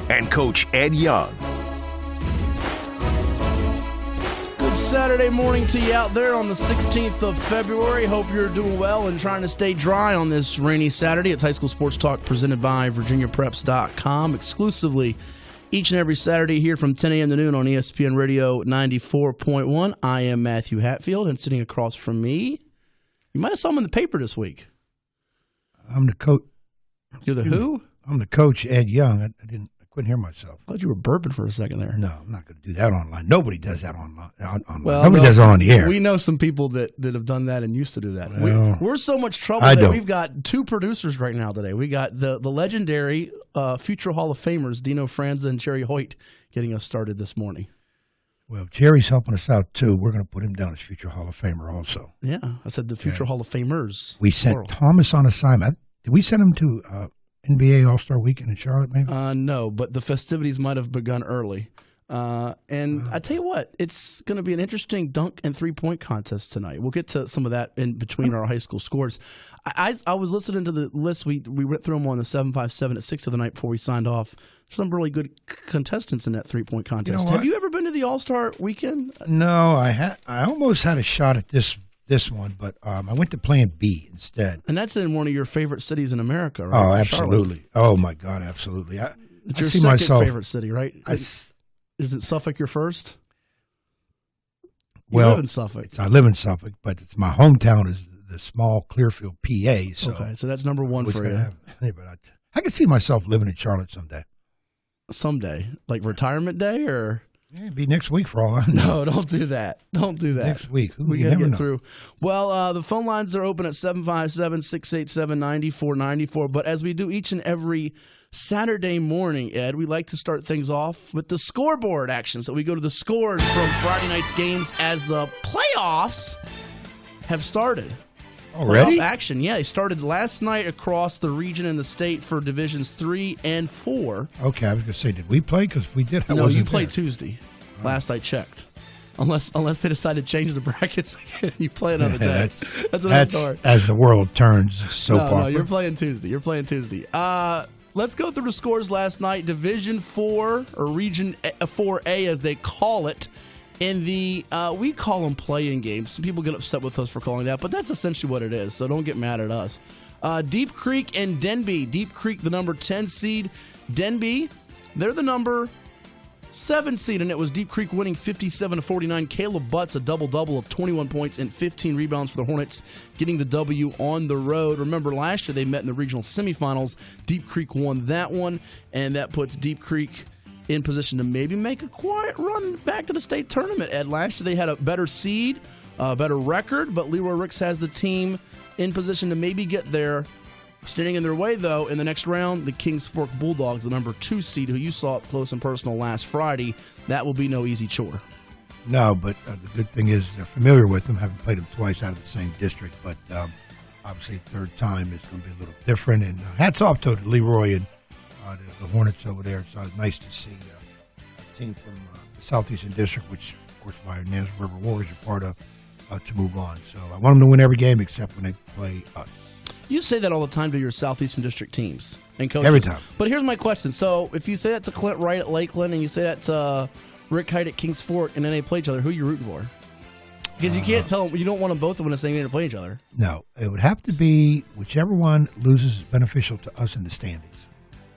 and Coach Ed Young. Good Saturday morning to you out there on the 16th of February. Hope you're doing well and trying to stay dry on this rainy Saturday. It's High School Sports Talk presented by VirginiaPreps.com exclusively each and every Saturday here from 10 a.m. to noon on ESPN Radio 94.1. I am Matthew Hatfield, and sitting across from me, you might have saw him in the paper this week. I'm the coach. You're the who? I'm the coach, Ed Young. I couldn't hear myself. I thought you were burping for a second there. No, I'm not going to do that online. Nobody does that online. Well, Nobody does it on the air. We know some people that have done that and used to do that. Well, we're so much trouble that we've got two producers right now today. We got the legendary future Hall of Famers, Dino Franza and Jerry Hoyt, getting us started this morning. Well, Jerry's helping us out, too. We're going to put him down as future Hall of Famer also. Yeah, I said the future Hall of Famers. We sent Thomas on assignment. Did we send him to NBA All-Star Weekend in Charlotte, maybe? No, but the festivities might have begun early. And I tell you what, it's going to be an interesting dunk and three-point contest tonight. We'll get to some of that in between our high school scores. I was listening to the list. We went through them on the 757 at 6 of the night before we signed off. Some really good contestants in that three-point contest. Have you ever been to the All-Star Weekend? No, I almost had a shot at this one, but I went to Plan B instead. And that's in one of your favorite cities in America, right? Oh, absolutely. Charlotte. Oh, my God, absolutely. It's your second favorite city, right? Is it Suffolk your first? You live in Suffolk. I live in Suffolk, but it's my hometown is the small Clearfield, PA. So okay, so that's number one for you. But I could see myself living in Charlotte someday. Someday? Like retirement day or? Yeah, it'd be next week for all I know. No, don't do that. Don't do that. Next week. We got to get through. Well, the phone lines are open at 757-687-9494. But as we do each and every Saturday morning, Ed, we like to start things off with the scoreboard action. So we go to the scores from Friday night's games as the playoffs have started. Already? Action, yeah. They started last night across the region and the state for Divisions 3 and 4. Okay, I was going to say, did we play? Because if we did, I No, wasn't you played there. Tuesday. Last I checked. Unless they decide to change the brackets again, you play another day. That's another story. As the world turns so far. No, you're playing Tuesday. Let's go through the scores last night. Division 4, or Region 4A as they call it. In the, we call them play-in games. Some people get upset with us for calling that, but that's essentially what it is, so don't get mad at us. Deep Creek and Denby. Deep Creek, the number 10 seed. Denby, they're the number 7 seed, and it was Deep Creek winning 57-49. Caleb Butts, a double-double of 21 points and 15 rebounds for the Hornets, getting the W on the road. Remember, last year they met in the regional semifinals. Deep Creek won that one, and that puts Deep Creek in position to maybe make a quiet run back to the state tournament. Ed, last year they had a better seed, a better record, but Leroy Ricks has the team in position to maybe get there. Standing in their way, though, in the next round, the Kings Fork Bulldogs, the number 2 seed, who you saw up close and personal last Friday. That will be no easy chore. No, but the good thing is they're familiar with them, having played them twice out of the same district, but obviously third time is going to be a little different. And hats off to Leroy and the Hornets over there. So it's nice to see a team from the Southeastern District, which, of course, my Nancy River Warriors are part of, to move on. So I want them to win every game except when they play us. You say that all the time to your Southeastern District teams and coaches. Every time. But here's my question. So if you say that to Clint Wright at Lakeland and you say that to Rick Height at Kings Fork and then they play each other, who are you rooting for? Because you can't tell them, you don't want them both to win the same game to play each other. No, it would have to be whichever one loses is beneficial to us in the standings.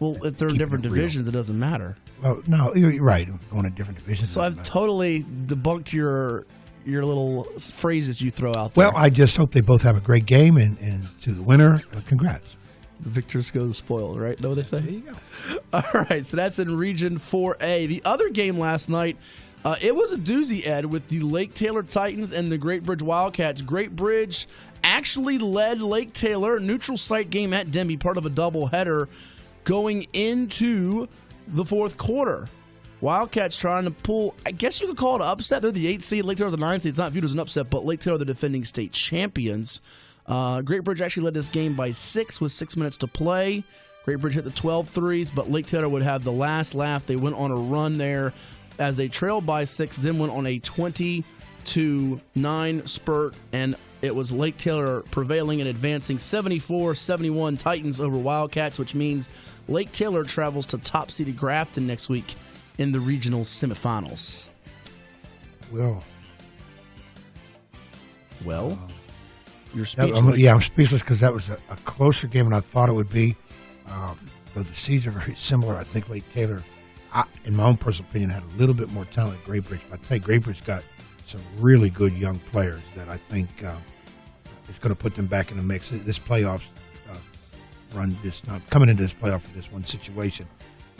Well, if they're in different divisions, it doesn't matter. Well, no, you're right. Going to different divisions. So I've totally debunked your little phrases you throw out there. Well, I just hope they both have a great game, and to the winner, congrats. The victors go spoiled, right? Know what they say? There you go. All right, so that's in Region 4A. The other game last night, it was a doozy, Ed, with the Lake Taylor Titans and the Great Bridge Wildcats. Great Bridge actually led Lake Taylor, neutral site game at Denby, part of a doubleheader, going into the fourth quarter. Wildcats trying to pull, I guess you could call it an upset. They're the 8th seed. Lake Taylor's the 9th seed. It's not viewed as an upset, but Lake Taylor, the defending state champions. Great Bridge actually led this game by 6 with 6 minutes to play. Great Bridge hit the 12 threes, but Lake Taylor would have the last laugh. They went on a run there as they trailed by 6, then went on a 20-9 spurt and it was Lake Taylor prevailing and advancing 74-71 Titans over Wildcats, which means Lake Taylor travels to top-seeded Grafton next week in the regional semifinals. Well, you're speechless. I'm speechless because that was a closer game than I thought it would be. Though the seeds are very similar, I think Lake Taylor, in my own personal opinion, had a little bit more talent than Great Bridge. But I tell you, Great Bridge got some really good young players that I think is going to put them back in the mix. This playoffs run, coming into this playoff for this one situation,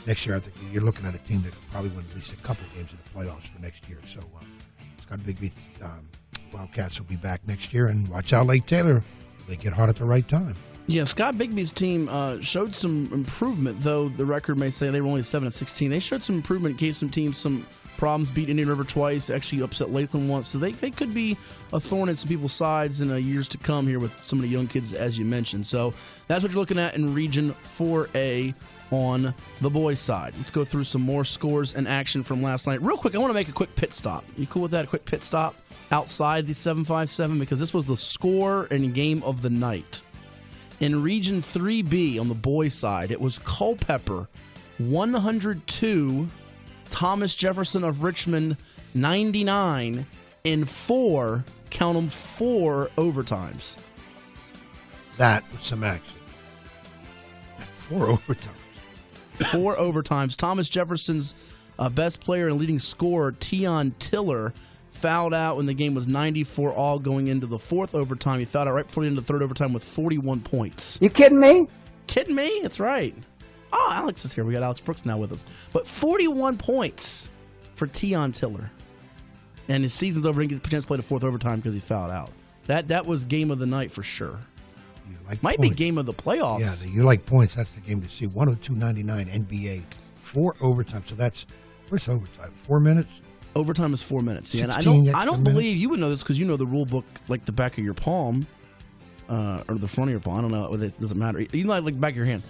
next year I think you're looking at a team that will probably win at least a couple games in the playoffs for next year. So it's got a big beat. Wildcats will be back next year, and watch out Lake Taylor. They get hot at the right time. Yeah, Scott Bigby's team showed some improvement, though the record may say they were only 7-16. They showed some improvement, gave some teams some problems, beat Indian River twice, actually upset Lakeland once. So they could be a thorn in some people's sides in years to come here with some of the young kids, as you mentioned. So that's what you're looking at in Region 4A on the boys' side. Let's go through some more scores and action from last night. Real quick, I want to make a quick pit stop. You cool with that? A quick pit stop outside the 757? Because this was the score and game of the night. In Region 3B on the boys' side, it was Culpeper 102, Thomas Jefferson of Richmond 99, in 4 overtimes. That was some action. 4 overtimes. 4 overtimes. Thomas Jefferson's best player and leading scorer, Tion Tiller, fouled out when the game was 94-all going into the 4th overtime. He fouled out right before the end of the 3rd overtime with 41 points. You kidding me? Kidding me? That's right. Oh, Alex is here. We got Alex Brooks now with us. But 41 points for Tion Tiller. And his season's over. He didn't get a chance to play the 4th overtime because he fouled out. That was game of the night for sure. Might be game of the playoffs. Yeah, you like points. That's the game to see. 102.99 NBA. 4 overtime. So what's overtime? 4 minutes? Overtime is 4 minutes. Yeah, and I don't believe you would know this because you know the rule book like the back of your palm or the front of your palm. I don't know. It doesn't matter. You know, like the back of your hand.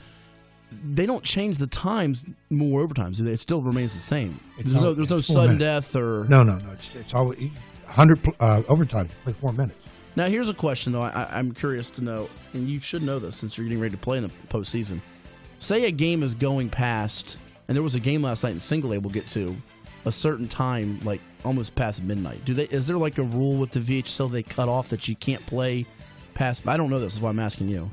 They don't change the times more overtimes. It still remains the same. There's no sudden death or... No. It's always 100 overtime to play 4 minutes. Now, here's a question, though. I'm curious to know, and you should know this since you're getting ready to play in the postseason. Say a game is going past, and there was a game last night in single A we'll get to, a certain time, like almost past midnight. Is there like a rule with the VHL they cut off that you can't play past? I don't know this. Is why I'm asking you.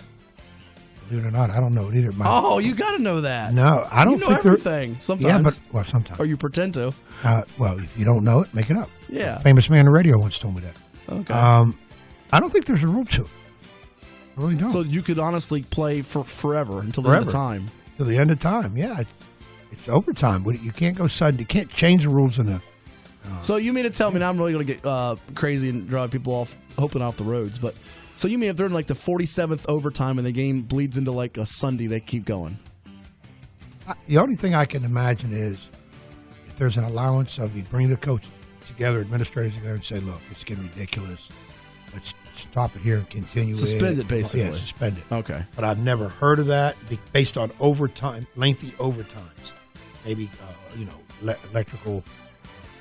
Believe it or not, I don't know it either. Oh, you got to know that. No, I don't think everything. Sometimes. Yeah, sometimes. Or you pretend to. Well, if you don't know it, make it up. Yeah. A famous man on the radio once told me that. Okay. I don't think there's a rule to it. I really don't. So you could honestly play for forever until the end of time. Till the end of time, yeah. It's overtime. You can't go sudden. You can't change the rules in the... So you mean to tell me, now I'm really going to get crazy and drive people off the roads, but so you mean if they're in like the 47th overtime and the game bleeds into like a Sunday, they keep going? The only thing I can imagine is if there's an allowance of you bring the coach together, administrators together, and say, look, it's getting ridiculous. Let's stop it here and continue. Suspend it, basically. Yeah, suspend it. Okay. But I've never heard of that based on overtime, lengthy overtimes. Maybe, electrical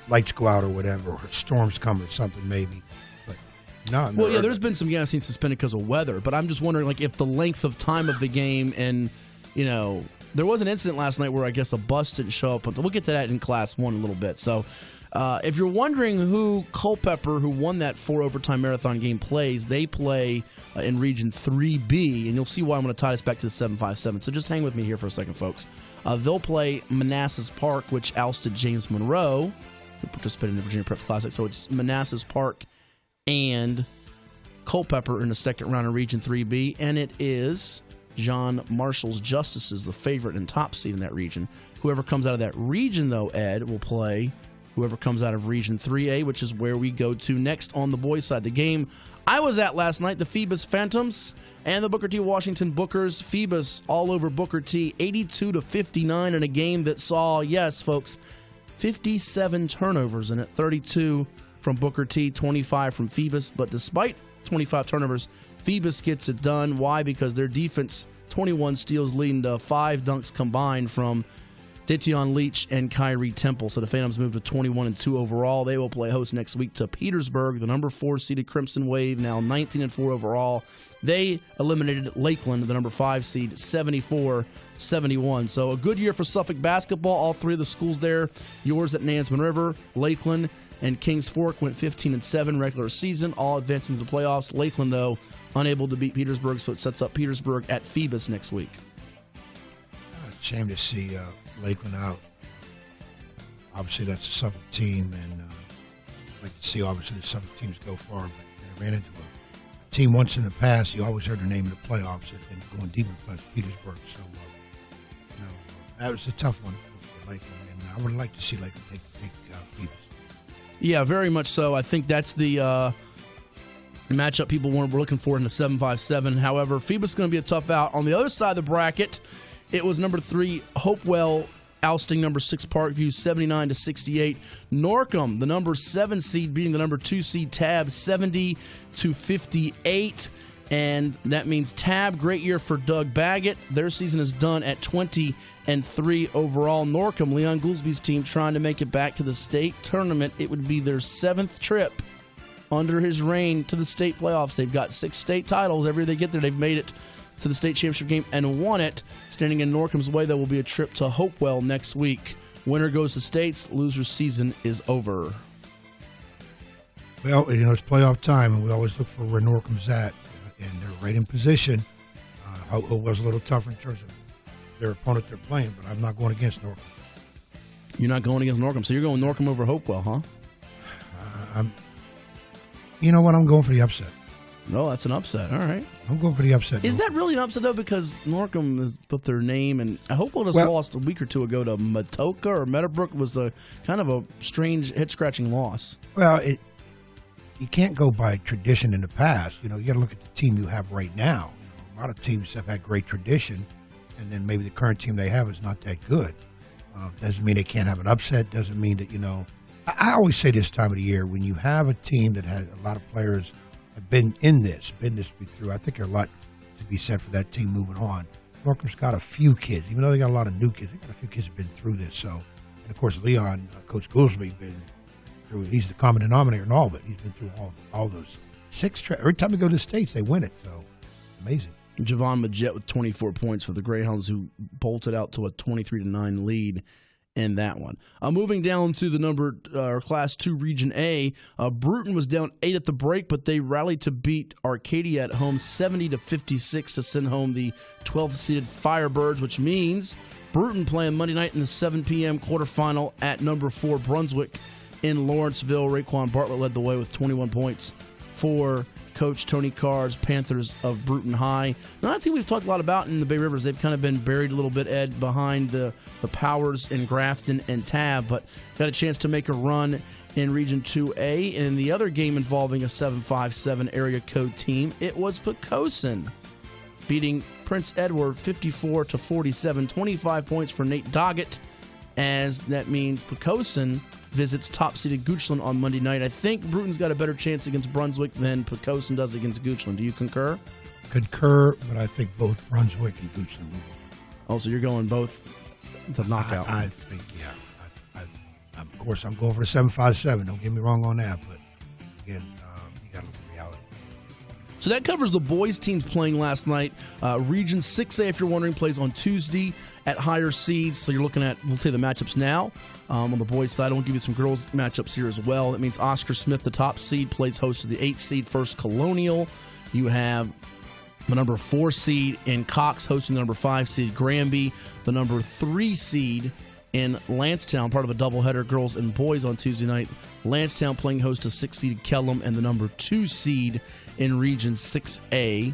lights go out or whatever, or storms come or something maybe. But no. Well, yeah, there's been some games I've seen suspended because of weather, but I'm just wondering, like, if the length of time of the game and, there was an incident last night where I guess a bus didn't show up. We'll get to that in Class 1 a little bit. So if you're wondering who Culpeper, who won that 4 overtime marathon game, plays, they play in Region 3B, and you'll see why I'm going to tie this back to the 757. So just hang with me here for a second, folks. They'll play Manassas Park, which ousted James Monroe, who participated in the Virginia Prep Classic. So it's Manassas Park and Culpeper in the second round of Region 3B, and it is John Marshall's Justices, the favorite and top seed in that region. Whoever comes out of that region, though, Ed, will play whoever comes out of Region 3A, which is where we go to next on the boys' side. The game I was at last night, the Phoebus Phantoms and the Booker T. Washington Bookers. Phoebus all over Booker T, 82-59 in a game that saw, yes, folks, 57 turnovers in it, 32 from Booker T, 25 from Phoebus. But despite 25 turnovers, Phoebus gets it done. Why? Because their defense, 21 steals leading to 5 dunks combined from Dateon Leach and Kyrie Temple. So the Phantoms move to 21-2 overall. They will play host next week to Petersburg, the number 4 seeded Crimson Wave, now 19-4 overall. They eliminated Lakeland, the number 5 seed, 74-71. So a good year for Suffolk basketball. All three of the schools there, yours at Nansemond River, Lakeland, and Kings Fork went 15-7 regular season, all advancing to the playoffs. Lakeland, though, unable to beat Petersburg, so it sets up Petersburg at Phoebus next week. Shame to see Lakeland out. Obviously, that's a Suffolk team, and I'd like to see, obviously, the Suffolk teams go far, but they ran into a team once in the past. You always heard their name in the playoffs and going deep in the playoffs, Petersburg. So, that was a tough one for Lakeland, and I would like to see Lakeland take Phoebus. Yeah, very much so. I think that's the matchup people were looking for in the 7-5-7. However, Phoebus is going to be a tough out. On the other side of the bracket, it was number 3 Hopewell ousting number 6 Parkview 79-68. Norcom, the number 7 seed, beating the number 2 seed Tab 70-58. And that means Tab, great year for Doug Baggett. Their season is done at 20-3 overall. Norcom, Leon Goolsby's team, trying to make it back to the state tournament. It would be their 7th trip under his reign to the state playoffs. They've got 6 state titles. Every they get there, they've made it to the state championship game and won it. Standing in Norcom's way, there will be a trip to Hopewell next week. Winner goes to states. Loser's season is over. Well, it's playoff time, and we always look for where Norcom's at, and they're right in position. Hopewell's a little tougher in terms of their opponent they're playing, but I'm not going against Norcom. You're not going against Norcom, so you're going Norcom over Hopewell, huh? You know what? I'm going for the upset. No, that's an upset. All right. I'm going for the upset. Is that really an upset, though? Because Norcom has put their name, and Hopewell just lost a week or two ago to Matoka or Meadowbrook. Was a kind of a strange head-scratching loss. Well, you can't go by tradition in the past. You got to look at the team you have right now. A lot of teams have had great tradition, and then maybe the current team they have is not that good. Doesn't mean they can't have an upset. Doesn't mean that, I always say this time of the year, when you have a team that has a lot of players have been this through, I think there's a lot to be said for that team moving on. Norcom's got a few kids, even though they got a lot of new kids, they got a few kids that have been through this. So, and of course, Leon, Coach Goolsby, been through. He's the common denominator in all of it. He's been through all those 6 every time they go to the States, they win it. So, amazing. Javon Majette with 24 points for the Greyhounds, who bolted out to a 23-9 lead in that one. Moving down to the Class 2 Region A, Bruton was down 8 at the break, but they rallied to beat Arcadia at home 70-56 to send home the 12th-seeded Firebirds, which means Bruton playing Monday night in the 7 p.m. quarterfinal at number 4 Brunswick in Lawrenceville. Raekwon Bartlett led the way with 21 points for Coach Tony Carr's Panthers of Bruton High. Another thing we've talked a lot about in the Bay Rivers, they've kind of been buried a little bit, Ed, behind the Powers in Grafton and Tab, but got a chance to make a run in Region 2A. And in the other game involving a 7-5-7 area code team, it was Poquoson beating Prince Edward 54-47, 25 points for Nate Doggett, as that means Poquoson visits top-seeded Goochland on Monday night. I think Bruton's got a better chance against Brunswick than Poquoson does against Goochland. Do you concur? Concur, but I think both Brunswick and Goochland will go. Oh, so you're going both to knockout. I think, yeah. Of course, I'm going for the 7-5-7. Don't get me wrong on that, but again, you got to look at reality. So that covers the boys' teams playing last night. Region 6A, if you're wondering, plays on Tuesday at higher seeds. So you're looking at, we'll tell you the matchups now. On the boys' side, I want to give you some girls' matchups here as well. That means Oscar Smith, the top seed, plays host to the 8th seed First Colonial. You have the number 4 seed in Cox hosting the number 5 seed Granby. The number 3 seed in Landstown, part of a doubleheader, girls and boys on Tuesday night. Landstown playing host to 6 seed Kellum and the number 2 seed in Region 6A.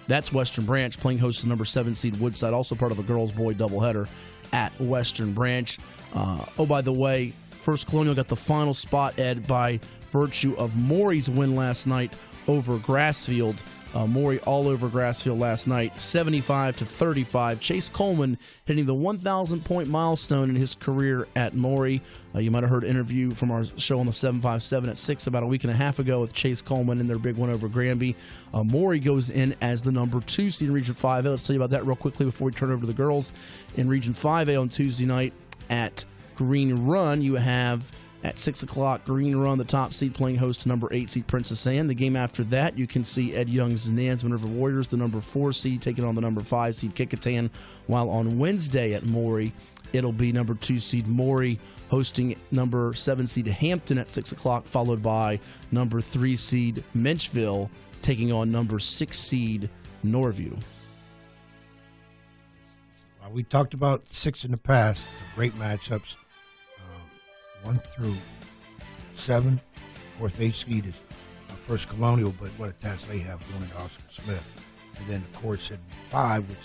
That's Western Branch playing host to number 7 seed Woodside, also part of a girls-boy doubleheader at Western Branch. By the way, First Colonial got the final spot, Ed, by virtue of Maury's win last night over Grassfield. Maury all over Grassfield last night, 75-35. Chase Coleman hitting the 1,000-point milestone in his career at Maury. You might have heard an interview from our show on the 757 at 6 about a week and a half ago with Chase Coleman in their big win over Granby. Maury goes in as the number 2 seed in Region 5A. Let's tell you about that real quickly before we turn over to the girls. In Region 5A on Tuesday night at Green Run, you have at 6 o'clock, Green Run, the top seed, playing host to number 8 seed Princess Anne. The game after that, you can see Ed Young's Nansemond River Warriors, the number 4 seed, taking on the number 5 seed Kickintan. While on Wednesday at Maury, it'll be number 2 seed Maury hosting number 7 seed Hampton at 6 o'clock, followed by number 3 seed Menchville taking on number 6 seed Norview. We talked about 6 in the past, great matchups. 1 through 7, 4th, 8th seed is First Colonial, but what a task they have going into Oscar Smith. And then, of course, in 5, which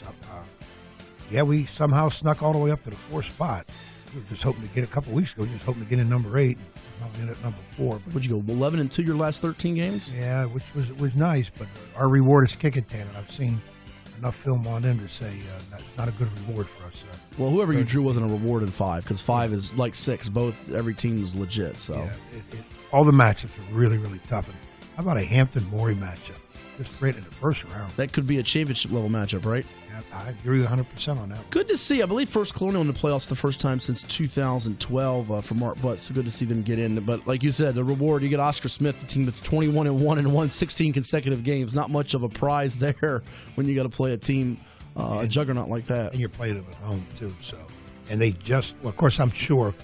we somehow snuck all the way up to the 4th spot. We were just hoping to get a couple weeks ago, just hoping to get in number 8, and probably end at number 4. But, would you go 11-2 your last 13 games? Yeah, which was nice, but our reward is Kickintan, and I've seen enough film on them to say that's not a good reward for us. Well, whoever you drew wasn't a reward in 5, because 5 is like 6. Every team is legit. So all the matchups are really, really tough. And how about a Hampton-Maury matchup? Just right in the first round. That could be a championship-level matchup, right? Yeah, I agree 100% on that. Good to see. I believe First Colonial in the playoffs for the first time since 2012 for Mark Butt. So good to see them get in. But like you said, the reward, you get Oscar Smith, the team that's 21-1 and won 16 consecutive games. Not much of a prize there when you got to play a team, a juggernaut like that. And you're playing them at home, too. So, and they just, well, of course, I'm sure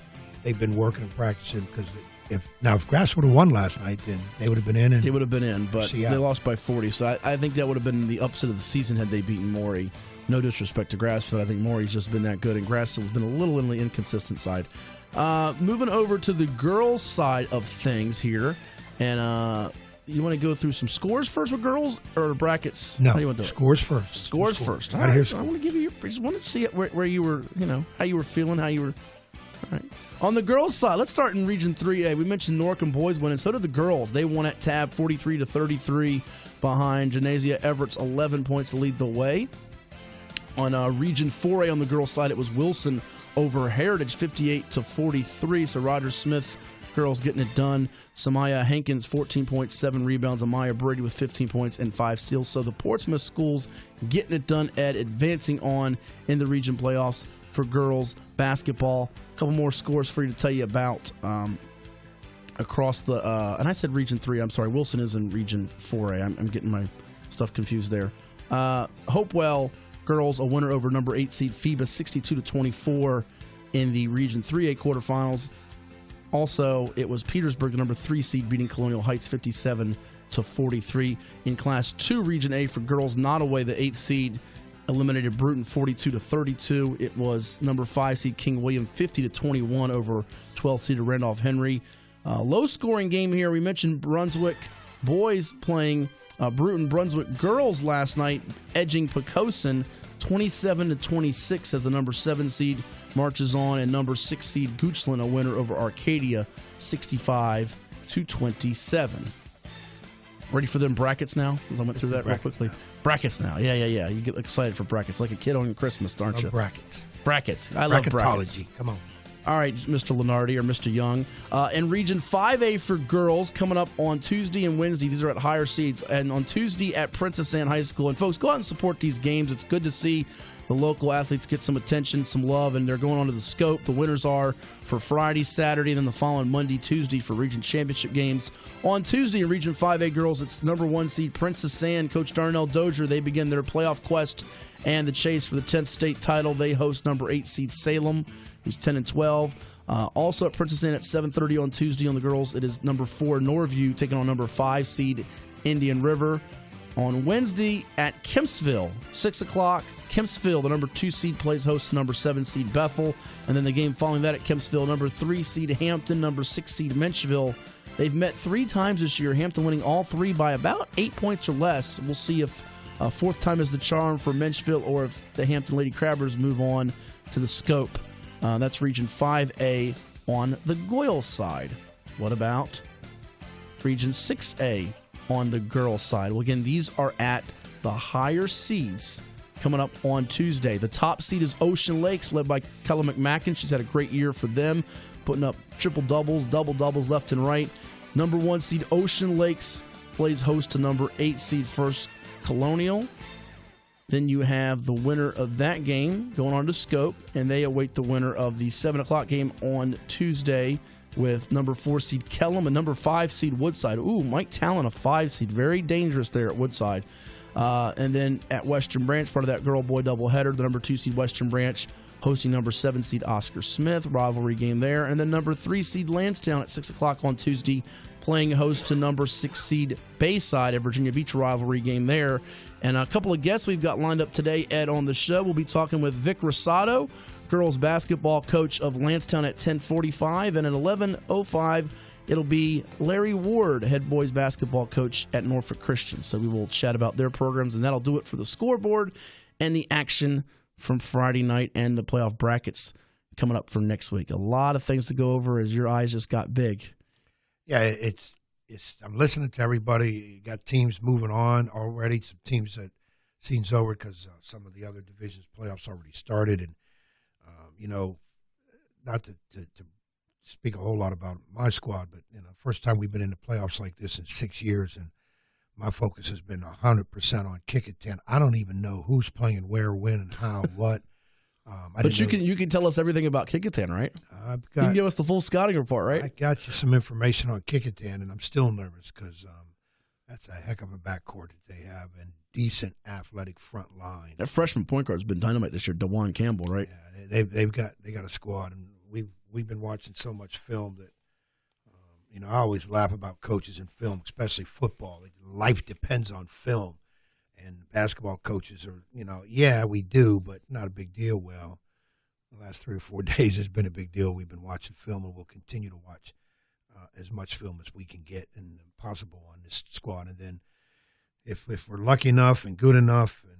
they've been working and practicing because if Grass would have won last night, then they would have been in. And they would have been in, but they lost by 40. So I think that would have been the upset of the season had they beaten Maury. No disrespect to Grassfield. I think Maury's just been that good, and Grassfield's been a little on the inconsistent side. Moving over to the girls' side of things here, and you want to go through some scores first with girls or brackets? No, how do you want to do scores first. Scores first. All right. I want to give you. I just want to see where you were. How you were feeling. How you were. All right. On the girls' side, let's start in Region 3A. We mentioned Norcom boys winning. So did the girls. They won at Tab 43-33 behind Genesia Everett's 11 points to lead the way. On Region 4A on the girls' side, it was Wilson over Heritage 58-43. So Roger Smith's girls getting it done. Samaya Hankins 14.7 rebounds. Amaya Brady with 15 points and 5 steals. So the Portsmouth schools getting it done, Ed, advancing on in the region playoffs for girls basketball. A couple more scores for you to tell you about across the and I said Region 3. I'm sorry. Wilson is in Region 4A. I'm getting my stuff confused there. Hopewell girls, a winner over number 8 seed FIBA 62-24 in the Region 3A quarterfinals. Also, it was Petersburg, the number 3 seed, beating Colonial Heights 57-43. In Class 2 Region A for girls, Nottoway, the 8th seed, eliminated Bruton 42-32. It was number 5 seed King William 50-21 over 12th seed Randolph Henry. Low scoring game here. We mentioned Brunswick boys playing Bruton. Brunswick girls last night edging Poquoson 27-26 as the number 7 seed marches on, and number 6 seed Goochland a winner over Arcadia 65-27. Ready for them brackets now? As I went through that real quickly. Brackets now. Yeah. You get excited for brackets like a kid on Christmas, aren't you? Brackets. Brackets. I love brackets. Come on. All right, Mr. Lenardi or Mr. Young. In Region 5A for girls, coming up on Tuesday and Wednesday. These are at higher seeds. And on Tuesday at Princess Anne High School. And folks, go out and support these games. It's good to see the local athletes get some attention, some love, and they're going on to the scope. The winners are for Friday, Saturday, and then the following Monday, Tuesday for region championship games. On Tuesday in Region 5A girls, it's number 1 seed Princess Anne. Coach Darnell Dozier, they begin their playoff quest and the chase for the 10th state title. They host number 8 seed Salem, who's 10-12. Also at Princess Anne at 7:30 on Tuesday on the girls, it is number 4 Norview taking on number 5 seed Indian River. On Wednesday at Kempsville, 6 o'clock, Kempsville, the number 2 seed, plays host to number 7 seed Bethel. And then the game following that at Kempsville, number 3 seed Hampton, number 6 seed Menchville. They've met 3 times this year, Hampton winning all 3 by about 8 points or less. We'll see if a 4th time is the charm for Menchville or if the Hampton Lady Crabbers move on to the scope. That's Region 5A on the Goyle side. What about Region 6A? on the girls' side. Well, again, these are at the higher seeds coming up on Tuesday. The top seed is Ocean Lakes, led by Kella McMacken. She's had a great year for them, putting up triple-doubles, double-doubles left and right. Number 1 seed Ocean Lakes plays host to number 8 seed First Colonial. Then you have the winner of that game going on to Scope, and they await the winner of the 7 o'clock game on Tuesday with number 4 seed Kellum and number 5 seed Woodside. Ooh, Mike Talon, a 5 seed. Very dangerous there at Woodside. And then at Western Branch, part of that girl-boy doubleheader, the number 2 seed Western Branch hosting number 7 seed Oscar Smith, rivalry game there. And then number 3 seed Landstown at 6 o'clock on Tuesday, playing host to number 6 seed Bayside, a Virginia Beach rivalry game there. And a couple of guests we've got lined up today, Ed, on the show. We'll be talking with Vic Rosado, girls basketball coach of Landstown, at 10:45. And at 11:05, it'll be Larry Ward, head boys basketball coach at Norfolk Christian. So we will chat about their programs, and that'll do it for the scoreboard and the action from Friday night and the playoff brackets coming up for next week. A lot of things to go over as your eyes just got big. Yeah, it's. I'm listening to everybody. You got teams moving on already. Some teams that season's over because some of the other divisions playoffs already started, and not to speak a whole lot about my squad, but first time we've been in the playoffs like this in 6 years, and my focus has been 100% on kick at 10. I don't even know who's playing where, when, and how, what. But you can tell us everything about Kickotan, right? You can give us the full scouting report, right? I got you some information on Kickotan, and I'm still nervous because that's a heck of a backcourt that they have and decent athletic front line. That freshman point guard's been dynamite this year, DeJuan Campbell, right? Yeah, they got a squad, and we've been watching so much film that I always laugh about coaches in film, especially football. Life depends on film. And basketball coaches are, yeah, we do, but not a big deal. Well, the last 3 or 4 days has been a big deal. We've been watching film, and we'll continue to watch as much film as we can get and possible on this squad. And then if we're lucky enough and good enough and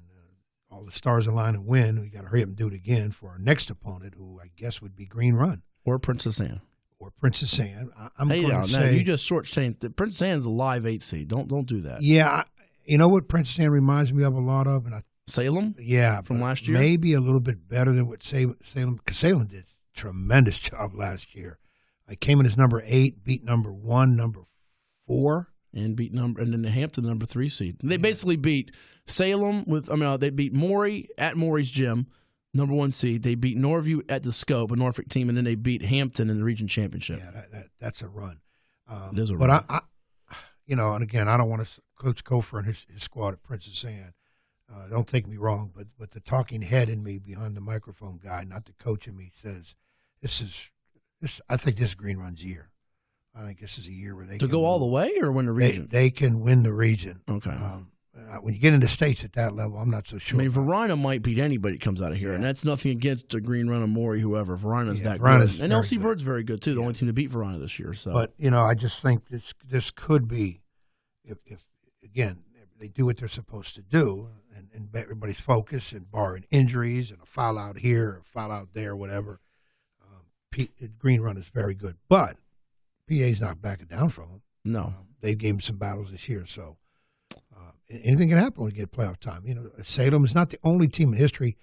all the stars align and win, we got to hurry up and do it again for our next opponent, who I guess would be Green Run. Or Princess Anne. I'm going to say. You just short-changed that Princess Anne's a live 8 seed. Don't do that. Yeah, you know what Princess Anne reminds me of a lot of? Salem? Yeah. From last year? Maybe a little bit better than what Salem, because Salem did a tremendous job last year. I came in as number 8, beat number 1, number 4. And then Hampton, number 3 seed. They basically beat Salem they beat Maury at Maury's gym, number 1 seed. They beat Norview at the Scope, a Norfolk team, and then they beat Hampton in the region championship. Yeah, that's a run. It is a run. But and again, I don't want to coach Kofer and his squad at Princess Anne. Don't take me wrong, but the talking head in me behind the microphone guy, not the coach in me, says I think this is Green Run's year. I think this is a year where they can go all the way or win the region. They can win the region. Okay. When you get into states at that level, I'm not so sure. Verina might beat anybody that comes out of here, and that's nothing against the Green Run or Maury, whoever. Verina's that good, and LC Bird's very good too. The only team to beat Verina this year. So, but I just think this could be, if again they do what they're supposed to do, and everybody's focused, and barring injuries and a foul out here, a foul out there, whatever. Green Run is very good, but PA's not backing down from them. No, they gave them some battles this year, so anything can happen when you get playoff time. Salem is not the only team in history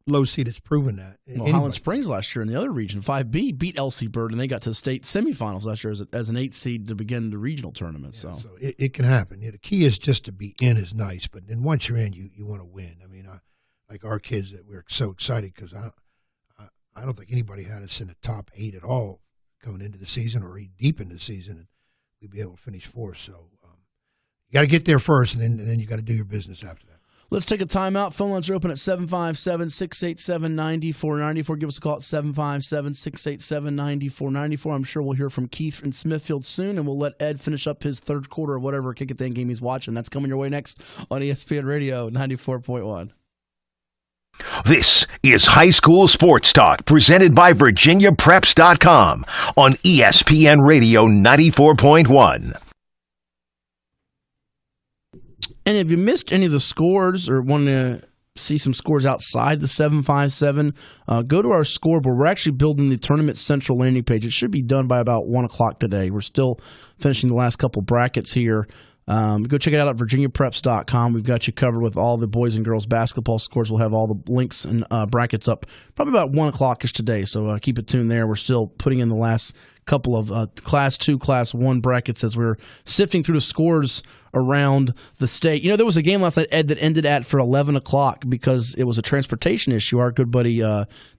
low seed that's proven that. Well, Highland Springs last year in the other region, 5B, beat LC Bird, and they got to the state semifinals last year as an 8 seed to begin the regional tournament. Yeah, so it can happen. The key is just to be in is nice, but then once you're in, you want to win. Like our kids, that we're so excited because I don't think anybody had us in the top 8 at all coming into the season or deep into the season, and we'd be able to finish 4th. So you got to get there first, and then you got to do your business after that. Let's take a timeout. Phone lines are open at 757-687-9494. Give us a call at 757-687-9494. I'm sure we'll hear from Keith in Smithfield soon, and we'll let Ed finish up his third quarter of whatever Kick-A-Thing game he's watching. That's coming your way next on ESPN Radio 94.1. This is High School Sports Talk, presented by VirginiaPreps.com on ESPN Radio 94.1. And if you missed any of the scores or want to see some scores outside the 757, go to our scoreboard. We're actually building the Tournament Central landing page. It should be done by about 1 o'clock today. We're still finishing the last couple brackets here Go check it out at virginiapreps.com. We've got you covered with all the boys and girls basketball scores. We'll have all the links and brackets up probably about 1 o'clock-ish today, so keep it tuned there. We're still putting in the last couple of Class 2, Class 1 brackets as we're sifting through the scores around the state. You know, there was a game last night, Ed, that ended at for 11 o'clock because it was a transportation issue. Our good buddy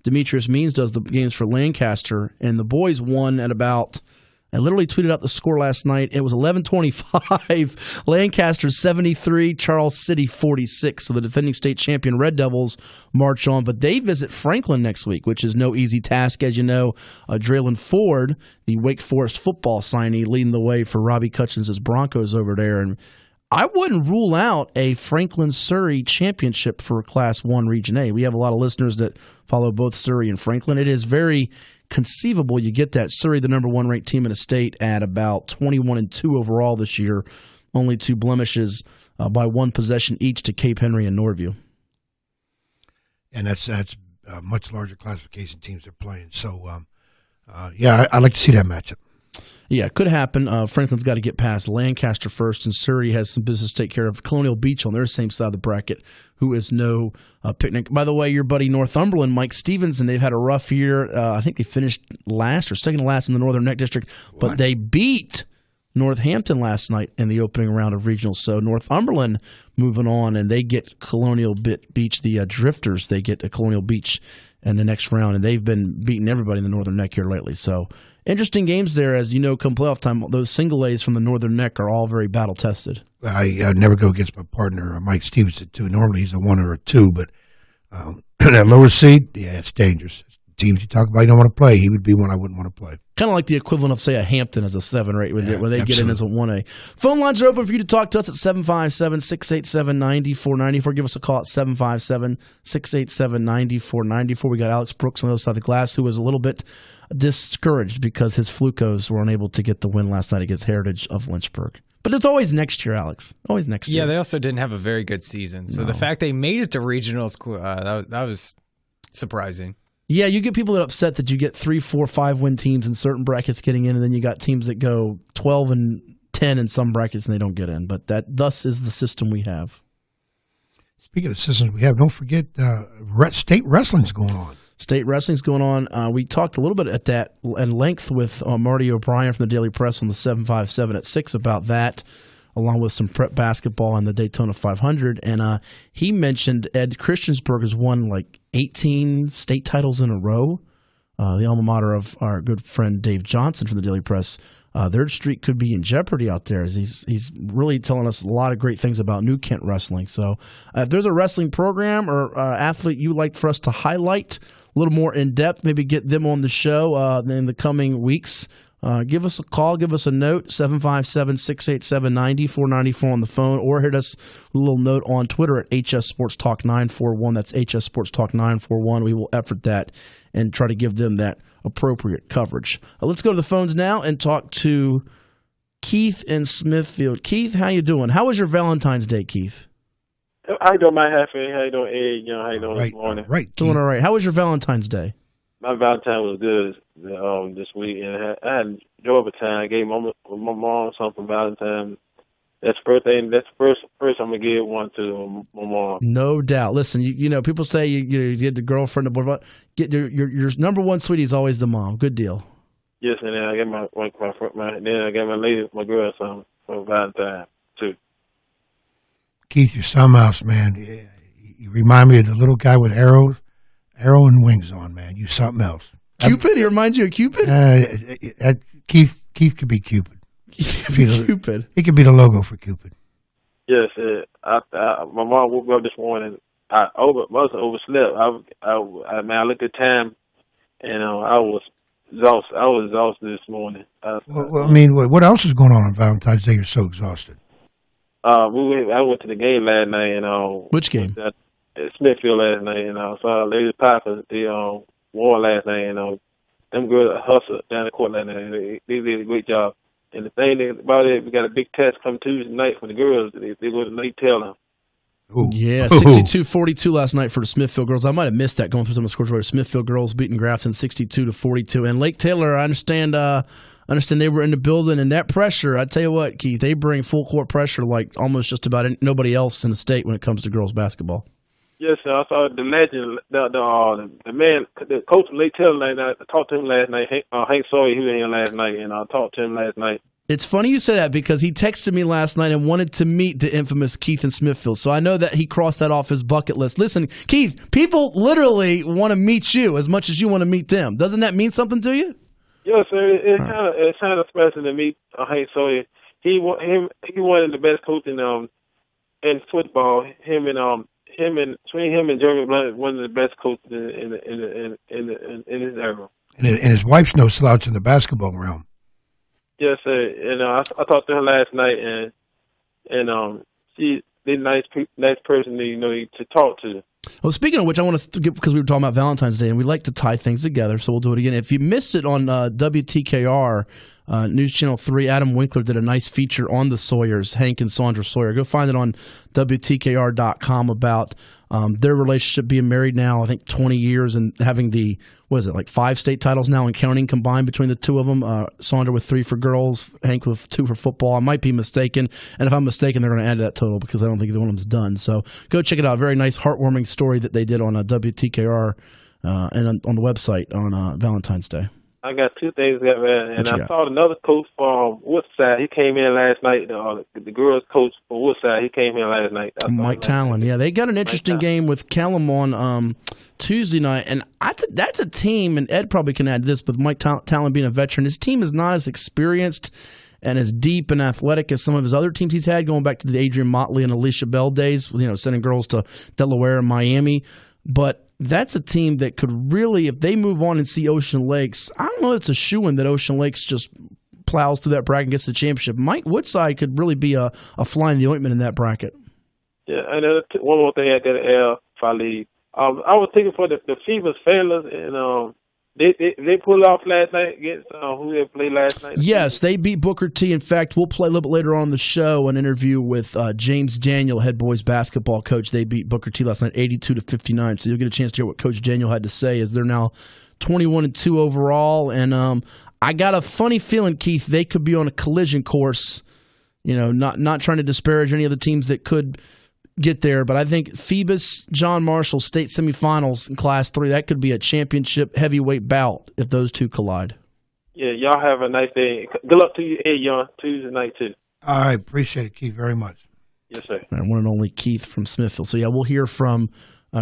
Demetrius Means does the games for Lancaster, and the boys won at about – I literally tweeted out the score last night. It was 11-25, Lancaster 73, Charles City 46. So the defending state champion Red Devils march on, but they visit Franklin next week, which is no easy task. As you know, Draylen Ford, the Wake Forest football signee, leading the way for Robbie Cutchins' Broncos over there. And I wouldn't rule out a Franklin-Surrey championship for Class 1 Region A. We have a lot of listeners that follow both Surrey and Franklin. It is very conceivable you get that. Surrey, the number 1 ranked team in the state, at about 21-2 overall this year, only 2 blemishes by 1 possession each to Cape Henry and Norview. And that's much larger classification teams they're playing. So, I'd like to see that matchup. Yeah, it could happen. Franklin's got to get past Lancaster first, and Surrey has some business to take care of. Colonial Beach on their same side of the bracket, who is no picnic. By the way, your buddy Northumberland, Mike Stevenson, they've had a rough year. I think they finished last or second to last in the Northern Neck District, but they beat Northampton last night in the opening round of regional. So Northumberland moving on, and they get Colonial Beach, the Drifters. They get Colonial Beach in the next round, and they've been beating everybody in the Northern Neck here lately. So interesting games there, as you know, come playoff time. Those single A's from the Northern Neck are all very battle-tested. I never go against my partner, Mike Stevenson, too. Normally he's a 1 or a 2, but that lower seed, it's dangerous. Teams you talk about you don't want to play, he would be one I wouldn't want to play. Kind of like the equivalent of, say, a Hampton as a 7 or 8, where they get in as a 1A. Phone lines are open for you to talk to us at 757-687-9494. Give us a call at 757-687-9494. We got Alex Brooks on the other side of the glass, who was a little bit discouraged because his Flukos were unable to get the win last night against Heritage of Lynchburg. But it's always next year, Alex. Always next year. Yeah, they also didn't have a very good season. So the fact they made it to regionals, that was surprising. Yeah, you get people that are upset that you get 3, 4, 5 win teams in certain brackets getting in, and then you got teams that go 12-10 in some brackets and they don't get in. But that thus is the system we have. Speaking of systems we have, don't forget state wrestling's going on. State wrestling's going on. We talked a little bit at that at length with Marty O'Brien from the Daily Press on the 757 at 6 about that, along with some prep basketball and the Daytona 500. And he mentioned Ed Christiansburg has won like 18 state titles in a row. The alma mater of our good friend Dave Johnson from the Daily Press. Their streak could be in jeopardy out there. As he's really telling us a lot of great things about New Kent wrestling. So if there's a wrestling program or athlete you'd like for us to highlight a little more in depth, maybe get them on the show in the coming weeks, give us a call, give us a note, 757-687-9494 on the phone, or hit us a little note on Twitter at HS Sports Talk 941. That's HS Sports Talk 941. We will effort that and try to give them that appropriate coverage. Let's go to the phones now and talk to Keith in Smithfield. Keith, how you doing? How was your Valentine's Day, Keith? How you doing, my Hatfield? How you doing, Ed? How you doing this morning? Right. Doing all right. How was your Valentine's Day? My Valentine was good this week, and I had enjoyable time. I gave my mom something for Valentine. That's the first I'm gonna give one to my mom. No doubt. Listen, you know, people say you get the girlfriend, but get your number one sweetie is always the mom. Good deal. Yes, and then I got my my girl something for Valentine too. Keith, you're something else, man. You remind me of the little guy with arrow and wings on, man. You something else. Cupid? He reminds you of Cupid? Keith could be Cupid. Cupid. He could be the logo for Cupid. Yes, my mom woke me up this morning. I must have overslept. I looked at time, and I was exhausted. I was exhausted this morning. What else is going on Valentine's Day? You're so exhausted. I went to the game last night. Which game? At Smithfield last night. So Lady Piper won last night. Them girls hustled down the court last night. They did a great job. And the thing about it, we got a big test come Tuesday night for the girls. They go to Nate Taylor. Ooh. Yeah, 62-42 last night for the Smithfield girls. I might have missed that going through some of the scores. Smithfield girls beating Grafton 62-42. And Lake Taylor, I understand they were in the building, and that pressure, I tell you what, Keith, they bring full court pressure like almost just about nobody else in the state when it comes to girls basketball. Yes, sir. I saw the legend, the man, the coach of Lake Taylor last night. I talked to him last night. Hank Sawyer, he was in here last night, and I talked to him last night. It's funny you say that because he texted me last night and wanted to meet the infamous Keith in Smithfield. So I know that he crossed that off his bucket list. Listen, Keith, people literally want to meet you as much as you want to meet them. Doesn't that mean something to you? Yes, sir. It's kind of special to meet Hank Sawyer. He one of the best coaches in football. Between him and Jeremy Blunt, one of the best coaches in his era. And his wife's no slouch in the basketball realm. Yes, sir. And I talked to her last night, and she's a nice person to talk to. Well, speaking of which, I want to get, because we were talking about Valentine's Day, and we like to tie things together, so we'll do it again. If you missed it on WTKR, News Channel 3, Adam Winkler did a nice feature on the Sawyers, Hank and Sandra Sawyer. Go find it on WTKR.com about their relationship, being married now, I think, 20 years, and having 5 state titles now and counting combined between the two of them. Sandra with 3 for girls, Hank with 2 for football. I might be mistaken, and if I'm mistaken, they're going to add to that total because I don't think either one of them's done. So go check it out. Very nice, heartwarming story that they did on WTKR and on the website on Valentine's Day. I got 2 things to get there, and I saw another coach from Woodside. He came in last night. The girls' coach from Woodside. He came in last night. Mike Talon. Yeah, they got an interesting game with Kellum on Tuesday night, and that's a team. And Ed probably can add to this, but Mike Talon being a veteran, his team is not as experienced and as deep and athletic as some of his other teams he's had, going back to the Adrian Motley and Alicia Bell days. Sending girls to Delaware and Miami, but that's a team that could really, if they move on and see Ocean Lakes, I don't know if it's a shoo-in that Ocean Lakes just plows through that bracket and gets the championship. Mike Woodside could really be a fly in the ointment in that bracket. Yeah, and one more thing I got to add, Fali. I was thinking for the FIBA's fellas, and they pulled off last night against who they played last night. Yes, they beat Booker T. In fact, we'll play a little bit later on in the show an interview with James Daniel, head boys basketball coach. They beat Booker T. last night 82-59. So you'll get a chance to hear what Coach Daniel had to say, as they're now 21-2 overall. And I got a funny feeling, Keith, they could be on a collision course. Not trying to disparage any of the teams that could get there, but I think Phoebus, John Marshall state semifinals in Class 3, that could be a championship heavyweight bout if those two collide. Yeah, y'all have a nice day. Good luck to you, Ed Young, Tuesday night too. All right, appreciate it, Keith, very much. Yes, sir. And one and only Keith from Smithfield. So, we'll hear from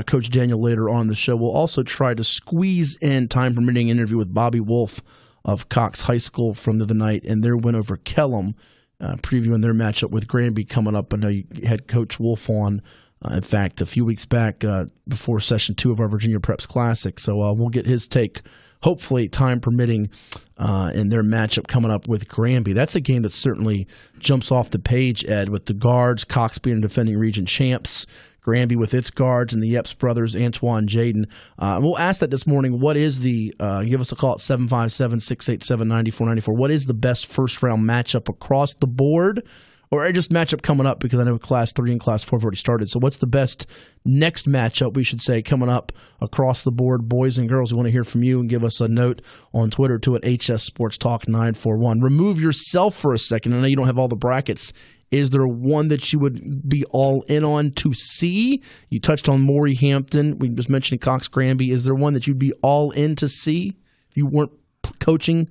Coach Daniel later on in the show. We'll also try to squeeze in, time permitting, an interview with Bobby Wolf of Cox High School from the other night and their win over Kellum. Previewing their matchup with Granby coming up. I know you had Coach Wolf on, in fact, a few weeks back before Session 2 of our Virginia Preps Classic. So we'll get his take, hopefully, time permitting, in their matchup coming up with Granby. That's a game that certainly jumps off the page, Ed, with the guards, Cox being defending region champs, Granby with its guards, and the Epps brothers, Antoine, Jaden. We'll ask that this morning. What is give us a call at 757-687-9494. What is the best first-round matchup across the board, or just matchup coming up? Because I know Class 3 and Class 4 have already started. So what's the best next matchup, we should say, coming up across the board? Boys and girls, we want to hear from you, and give us a note on Twitter, too, at HS Sports Talk 941. Remove yourself for a second. I know you don't have all the brackets. Is there one that you would be all in on to see? You touched on Maury Hampton. We just mentioned Cox Granby. Is there one that you'd be all in to see if you weren't coaching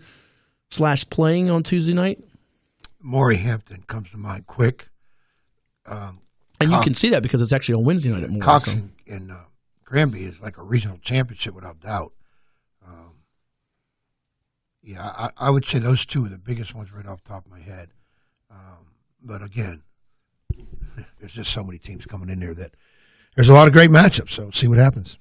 / playing on Tuesday night? Maury Hampton comes to mind quick. And you can see that because it's actually on Wednesday night at Maury. Cox and Granby is like a regional championship without doubt. I would say those two are the biggest ones right off the top of my head. But again, there's just so many teams coming in there that there's a lot of great matchups. So see what happens.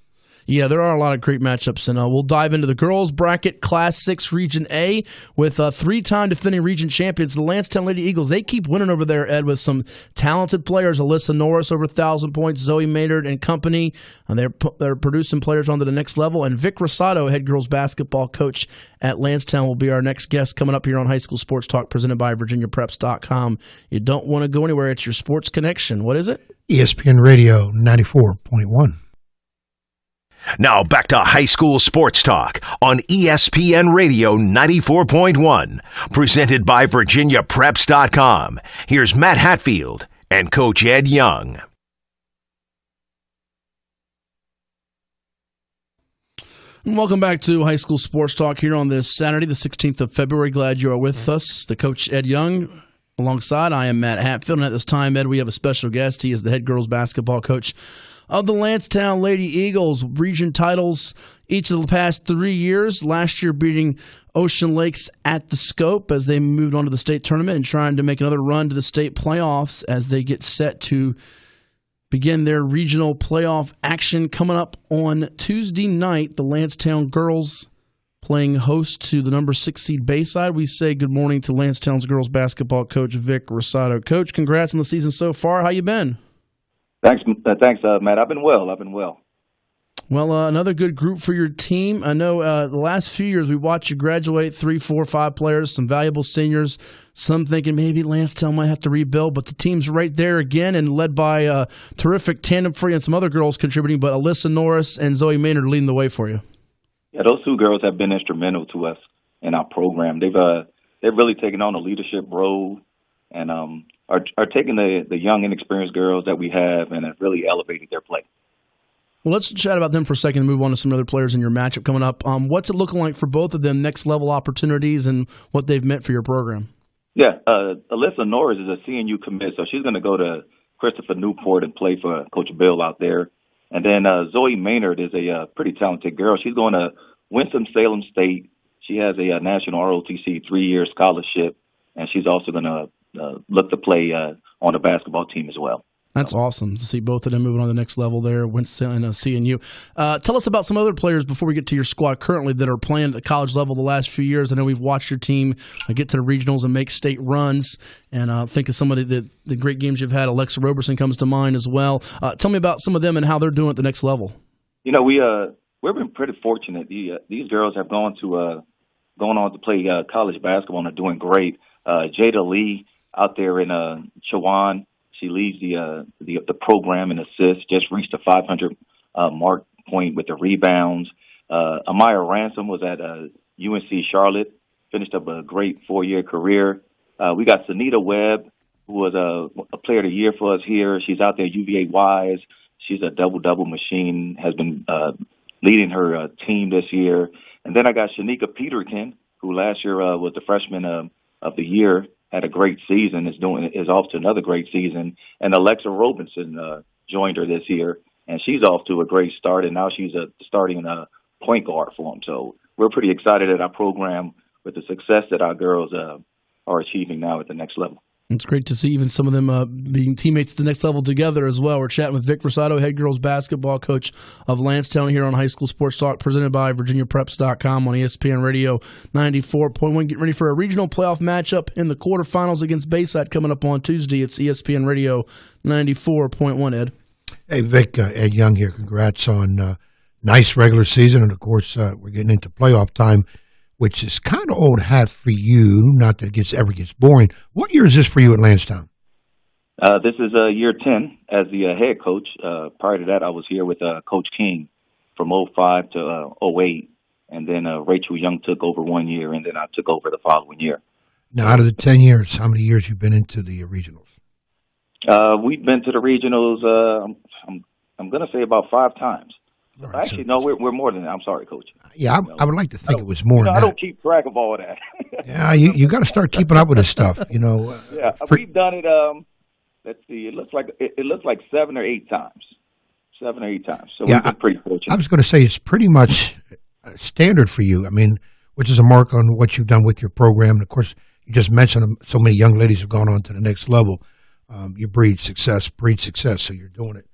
Yeah, there are a lot of great matchups, and we'll dive into the girls' bracket, Class 6, Region A, with 3-time defending region champions, the Landstown Lady Eagles. They keep winning over there, Ed, with some talented players. Alyssa Norris, over 1,000 points, Zoe Maynard and company. And they're producing players onto the next level. And Vic Rosado, head girls basketball coach at Landstown, will be our next guest coming up here on High School Sports Talk, presented by VirginiaPreps.com. You don't want to go anywhere. It's your sports connection. What is it? ESPN Radio 94.1. Now back to high school sports talk on ESPN Radio 94.1, presented by VirginiaPreps.com. Here's Matt Hatfield and Coach Ed Young. Welcome back to High School Sports Talk here on this Saturday, the 16th of February. Glad you are with us. The Coach Ed Young alongside. I am Matt Hatfield, and at this time, Ed, we have a special guest. He is the head girls basketball coach of the Landstown Lady Eagles. Region titles each of the past 3 years. Last year beating Ocean Lakes at the Scope as they moved on to the state tournament and trying to make another run to the state playoffs as they get set to begin their regional playoff action coming up on Tuesday night. The Landstown girls playing host to the number 6 seed Bayside. We say good morning to Landstown's girls basketball coach, Vic Rosado. Coach, congrats on the season so far. How you been? Thanks, Matt. I've been well. Well, another good group for your team. I know the last few years we watched you graduate 3, 4, 5 players, some valuable seniors, some thinking maybe Landstown might have to rebuild, but the team's right there again and led by terrific Tandem Free and some other girls contributing, but Alyssa Norris and Zoe Maynard leading the way for you. Yeah, those two girls have been instrumental to us in our program. They've really taken on a leadership role and are taking the young, inexperienced girls that we have and have really elevated their play. Well, let's chat about them for a second and move on to some other players in your matchup coming up. What's it looking like for both of them, next level opportunities and what they've meant for your program? Yeah, Alyssa Norris is a CNU commit, so she's going to go to Christopher Newport and play for Coach Bill out there. And then Zoe Maynard is a pretty talented girl. She's going to Winston-Salem State. She has a national ROTC 3-year scholarship, and she's also going to look to play on the basketball team as well. That's awesome to see both of them moving on to the next level there, Winston and CNU. Tell us about some other players before we get to your squad currently that are playing at the college level the last few years. I know we've watched your team get to the regionals and make state runs, and think of some of the great games you've had. Alexa Roberson comes to mind as well. Tell me about some of them and how they're doing at the next level. You know, we've been pretty fortunate. These girls have gone on to play college basketball and are doing great. Jada Lee out there in Chowan. She leads the program in assists, just reached the 500 mark point with the rebounds. Amaya Ransom was at UNC Charlotte, finished up a great 4-year career. We got Sunita Webb, who was a player of the year for us here. She's out there UVA Wise. She's a double-double machine, has been leading her team this year. And then I got Shanika Peterkin, who last year was the freshman of the year. Had a great season, is off to another great season. And Alexa Robinson joined her this year, and she's off to a great start, and now she's starting point guard for them. So we're pretty excited at our program with the success that our girls are achieving now at the next level. It's great to see even some of them being teammates at the next level together as well. We're chatting with Vic Rosado, head girls basketball coach of Landstown here on High School Sports Talk, presented by VirginiaPreps.com on ESPN Radio 94.1. Getting ready for a regional playoff matchup in the quarterfinals against Bayside coming up on Tuesday. It's ESPN Radio 94.1, Ed. Hey, Vic, Ed Young here. Congrats on nice regular season. And, of course, we're getting into playoff time, which is kind of old hat for you, not that it ever gets boring. What year is this for you at Landstown? This is year 10 as the head coach. Prior to that, I was here with Coach King from 05 to 08, and then Rachel Young took over 1 year, and then I took over the following year. Now, out of the 10 years, how many years you've been into the regionals? We've been to the regionals, I'm going to say about 5 times. Right, actually, no, we're more than that. I'm sorry, Coach. Yeah, I would like to think it was more than that. I don't keep track of all that. Yeah, you got to start keeping up with this stuff, you know. Yeah, we've done it, let's see, it looks like 7 or 8 times. 7 or 8 times. So yeah, we've been pretty fortunate. I was going to say it's pretty much standard for you, I mean, which is a mark on what you've done with your program. And, of course, you just mentioned so many young ladies have gone on to the next level. You breed success, so you're doing it.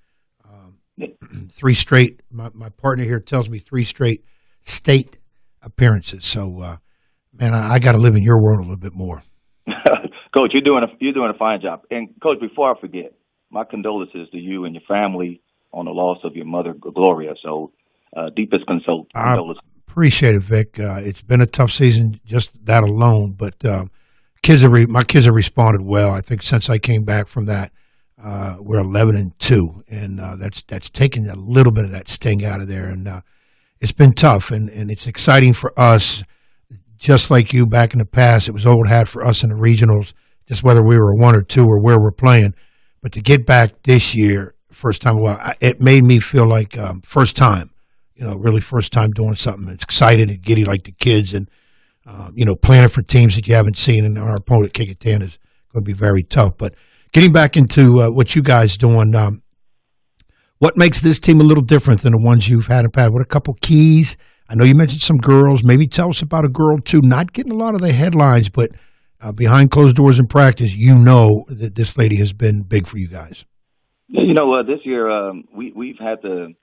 3 straight, my partner here tells me 3 straight state appearances. So, man, I got to live in your world a little bit more. Coach, you're doing a fine job. And, Coach, before I forget, my condolences to you and your family on the loss of your mother, Gloria. So, deepest condolences. I appreciate it, Vic. It's been a tough season, just that alone. But my kids have responded well. I think since I came back from that, we're 11-2, and that's taken a little bit of that sting out of there, and it's been tough, and it's exciting for us. Just like you back in the past, it was old hat for us in the regionals, just whether we were 1 or 2 or where we're playing. But to get back this year, first time, it made me feel like first time, really first time doing something. It's excited and giddy like the kids, and playing for teams that you haven't seen, and our opponent, Kickintan, is going to be very tough. But getting back into what you guys doing, what makes this team a little different than the ones you've had in the past? What a couple keys? I know you mentioned some girls. Maybe tell us about a girl, too. Not getting a lot of the headlines, but behind closed doors in practice, that this lady has been big for you guys. Yeah, this year we've had to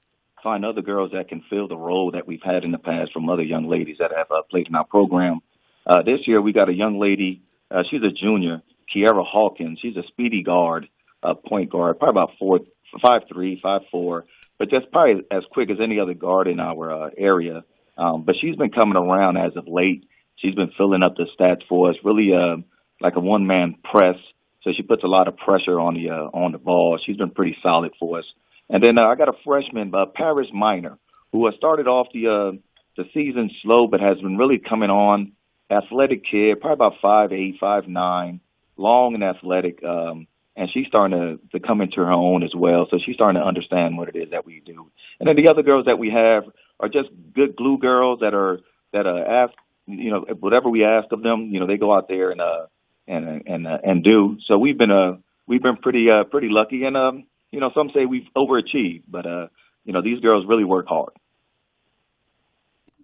find other girls that can fill the role that we've had in the past from other young ladies that have played in our program. This year we got a young lady. She's a junior, Kiara Hawkins. She's a speedy guard, point guard, probably about 5'3", 5'4", but just probably as quick as any other guard in our area. But she's been coming around as of late. She's been filling up the stats for us, really like a one-man press. So she puts a lot of pressure on the ball. She's been pretty solid for us. And then I got a freshman, Paris Minor, who started off the season slow, but has been really coming on. Athletic kid, probably about 5'8", 5'9", long and athletic. And she's starting to come into her own as well. So she's starting to understand what it is that we do. And then the other girls that we have are just good glue girls that ask, whatever we ask of them, they go out there and do. So we've been pretty lucky, and some say we've overachieved, but these girls really work hard.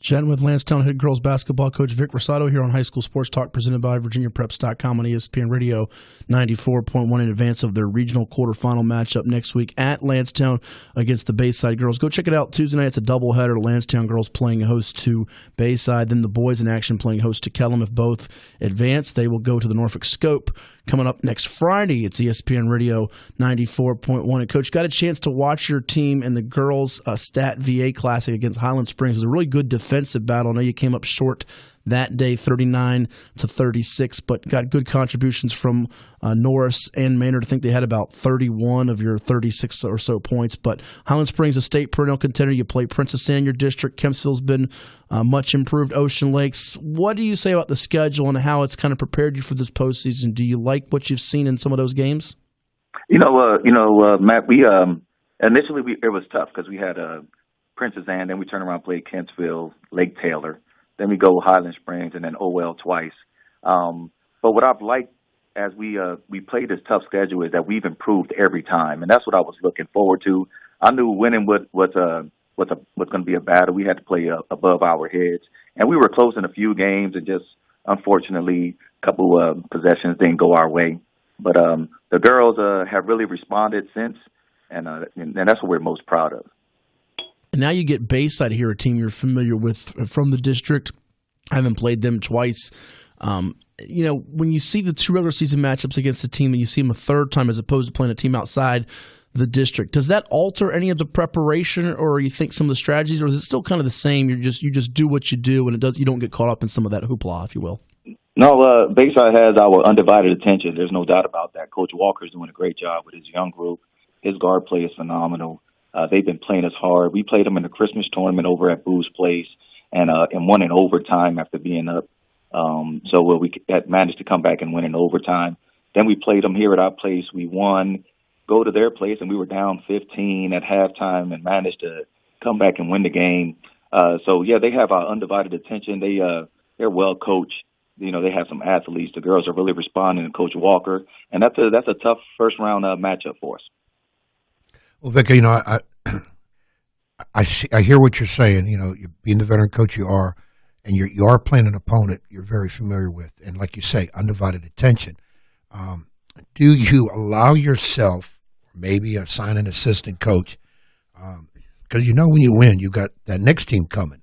Chatting with Landstown head girls basketball coach Vic Rosado here on High School Sports Talk, presented by VirginiaPreps.com on ESPN Radio 94.1 in advance of their regional quarterfinal matchup next week at Landstown against the Bayside girls. Go check it out Tuesday night. It's a doubleheader. Landstown girls playing host to Bayside, then the boys in action playing host to Kellum. If both advance, they will go to the Norfolk Scope. Coming up next Friday, it's ESPN Radio 94.1. And Coach, got a chance to watch your team in the girls' Stat VA Classic against Highland Springs. It was a really good defensive battle. I know you came up short that day, 39-36, but got good contributions from Norris and Maynard. I think they had about 31 of your 36 or so points. But Highland Springs, a state perennial contender. You play Princess Anne, your district. Kempsville's been much improved. Ocean Lakes. What do you say about the schedule and how it's kind of prepared you for this postseason? Do you like what you've seen in some of those games? Matt, we initially it was tough because we had Princess Anne, then we turned around and played Kentsville, Lake Taylor. Then we go Highland Springs and then OL twice. But what I've liked as we played this tough schedule is that we've improved every time, and that's what I was looking forward to. I knew winning was going to be a battle. We had to play above our heads, and we were close in a few games, and just unfortunately a couple possessions didn't go our way. But the girls have really responded since, and that's what we're most proud of. And now you get Bayside here, a team you're familiar with from the district. I haven't played them twice. When you see the two regular season matchups against a team and you see them a third time as opposed to playing a team outside the district, does that alter any of the preparation, or you think some of the strategies, or is it still kind of the same? You just do what you do, and you don't get caught up in some of that hoopla, if you will. No, Bayside has our undivided attention. There's no doubt about that. Coach Walker's doing a great job with his young group. His guard play is phenomenal. They've been playing us hard. We played them in the Christmas tournament over at Boo's Place and won in overtime after being up. So we had managed to come back and win in overtime. Then we played them here at our place. We won, go to their place, and we were down 15 at halftime and managed to come back and win the game. They have our undivided attention. They're well coached. They have some athletes. The girls are really responding to Coach Walker, and that's a tough first round matchup for us. Well, Vic, I hear what you're saying. You being the veteran coach you are, and you are playing an opponent you're very familiar with, and like you say, undivided attention. Do you allow yourself, maybe assign an assistant coach, because when you win, you got that next team coming,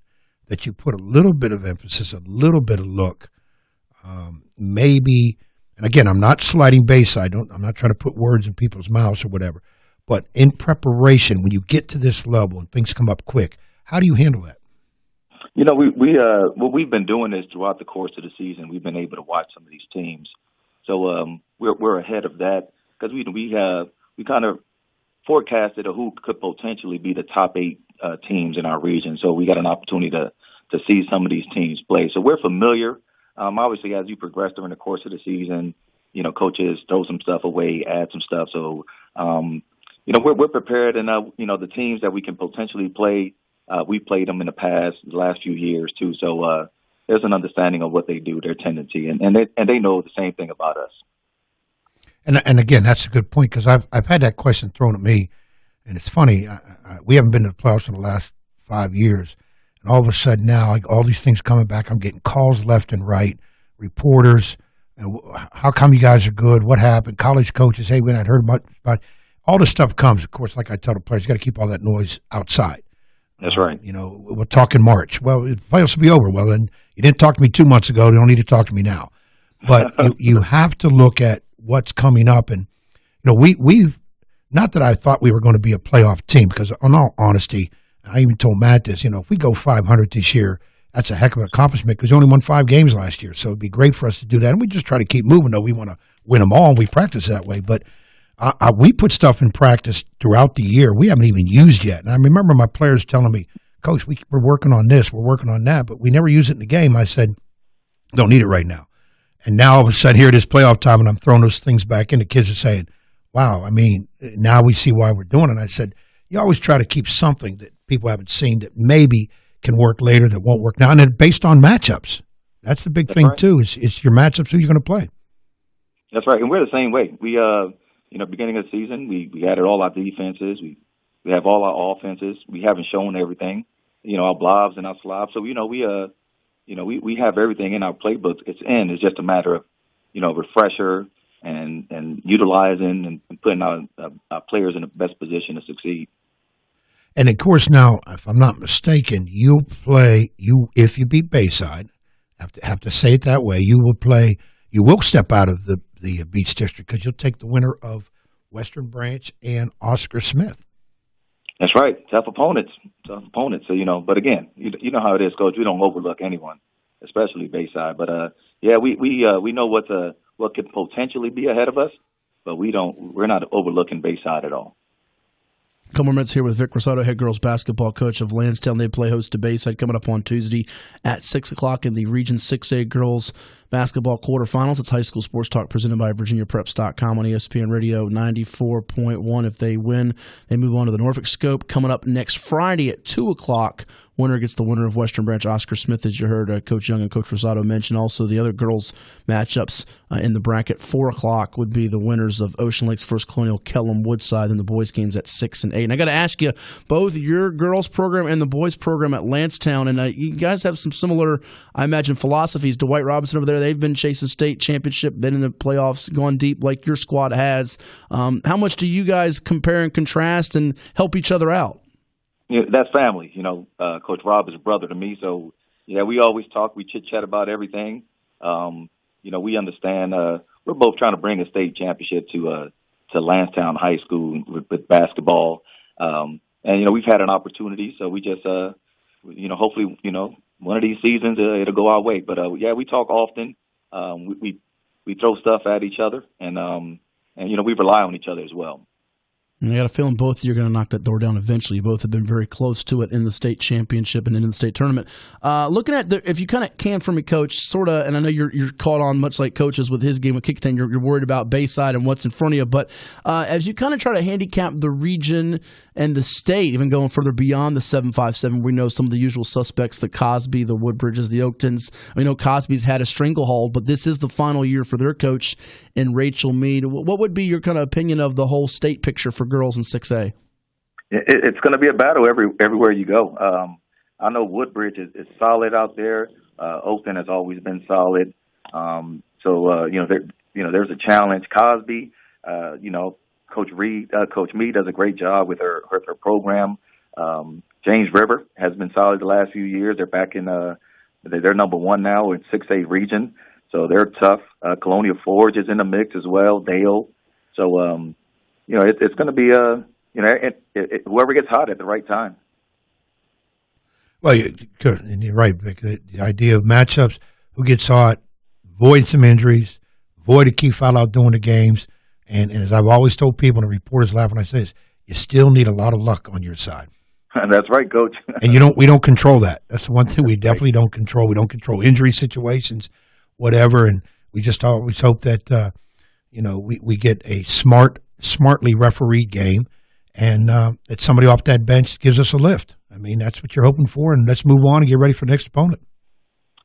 that you put a little bit of emphasis, a little bit of look, maybe. And again, I'm not sliding Bayside. I'm not trying to put words in people's mouths or whatever. But in preparation, when you get to this level and things come up quick, how do you handle that? We've been doing this throughout the course of the season. We've been able to watch some of these teams, so we're ahead of that because kind of forecasted who could potentially be the top 8 teams in our region. So we got an opportunity to see some of these teams play. So we're familiar. Obviously, as you progress during the course of the season, coaches throw some stuff away, add some stuff. So, we're prepared, and the teams that we can potentially play, we played them in the last few years too. So there's an understanding of what they do, their tendency, and they know the same thing about us. And again, that's a good point, because I've had that question thrown at me, and it's funny. We haven't been to the playoffs in the last 5 years, and all of a sudden now, like, all these things coming back, I'm getting calls left and right, reporters. How come you guys are good? What happened? College coaches, hey, we haven't heard much about all this stuff comes. Of course, like I tell the players, you got to keep all that noise outside. That's right. We'll talk in March. Well, the playoffs will be over. Well, then you didn't talk to me 2 months ago. You don't need to talk to me now. But you have to look at what's coming up. And, we've not that I thought we were going to be a playoff team, because in all honesty, I even told Matt this, if we go 500 this year, that's a heck of an accomplishment, because we only won 5 games last year. So it'd be great for us to do that. And we just try to keep moving, though. We want to win them all, and we practice that way. But we put stuff in practice throughout the year we haven't even used yet. And I remember my players telling me, Coach, we're working on this, we're working on that, but we never use it in the game. I said, don't need it right now. And now all of a sudden, here it is playoff time, and I'm throwing those things back in. The kids are saying, wow, now we see why we're doing it. And I said, you always try to keep something that people haven't seen that maybe can work later, that won't work now, and then based on matchups. That's the big thing, right, too, is your matchups, who you're going to play. That's right, and we're the same way. We, beginning of the season, we added all our defenses. We have all our offenses. We haven't shown everything, our blobs and our slobs. So, we have everything in our playbooks. It's just a matter of, refresher and utilizing and putting our players in the best position to succeed. And of course, now, if I'm not mistaken, if you beat Bayside, have to say it that way, you will step out of the Beach District, because you'll take the winner of Western Branch and Oscar Smith. That's right. Tough opponents. So, but again, you know how it is, Coach. We don't overlook anyone, especially Bayside. But we know what could potentially be ahead of us, but we're not overlooking Bayside at all. Couple more minutes here with Vic Rosado, head girls basketball coach of Landstown. They play host to Bayside coming up on Tuesday at 6 o'clock in the Region 6A girls basketball quarterfinals. It's High School Sports Talk presented by VirginiaPreps.com on ESPN Radio 94.1. If they win, they move on to the Norfolk Scope. Coming up next Friday at 2 o'clock, winner gets the winner of Western Branch, Oscar Smith, as you heard Coach Young and Coach Rosado mention. Also, the other girls' matchups in the bracket, 4 o'clock, would be the winners of Ocean Lakes First Colonial, Kellum, Woodside, and the boys' games at 6 and 8. And I got to ask you, both your girls' program and the boys' program at Landstown, and you guys have some similar, I imagine, philosophies. Dwight Robinson over there, they've been chasing state championship, been in the playoffs, gone deep like your squad has. How much do you guys compare and contrast and help each other out? That's family. Coach Rob is a brother to me. So, we always talk. We chit-chat about everything. We understand. We're both trying to bring a state championship to Landstown High School with basketball. And we've had an opportunity. So we just, hopefully, one of these seasons it'll go our way. But, we talk often. We throw stuff at each other. And we rely on each other as well. And I got a feeling both of you are going to knock that door down eventually. You both have been very close to it in the state championship and in the state tournament. Looking at if you kind of can for me, Coach, sort of, and I know you're caught on much like coaches with his game with Kickton, you're worried about Bayside and what's in front of you. But as you kind of try to handicap the region and the state, even going further beyond the 757, we know some of the usual suspects, the Cosby, the Woodbridges, the Oaktons. We know Cosby's had a stranglehold, but this is the final year for their coach in Rachel Mead. What would be your kind of opinion of the whole state picture for girls in 6A? It's going to be a battle everywhere you go. I know Woodbridge is solid out there. Oakton has always been solid. There's a challenge. Cosby, Coach Mead does a great job with her program. James River has been solid the last few years. They're back in they're number 1 now in 6A region, so they're tough. Colonial Forge is in the mix as well. Dale, so it's going to be whoever gets hot at the right time. Well, you're right, Vic. The idea of matchups, who gets hot, avoid some injuries, avoid a key foul out during the games, And as I've always told people, and the reporters laugh when I say this, you still need a lot of luck on your side. That's right, Coach. And we don't control that. That's the one thing we definitely don't control. We don't control injury situations, whatever. And we just always hope that we get a smartly refereed game, and that somebody off that bench gives us a lift. I mean, that's what you're hoping for, and let's move on and get ready for the next opponent.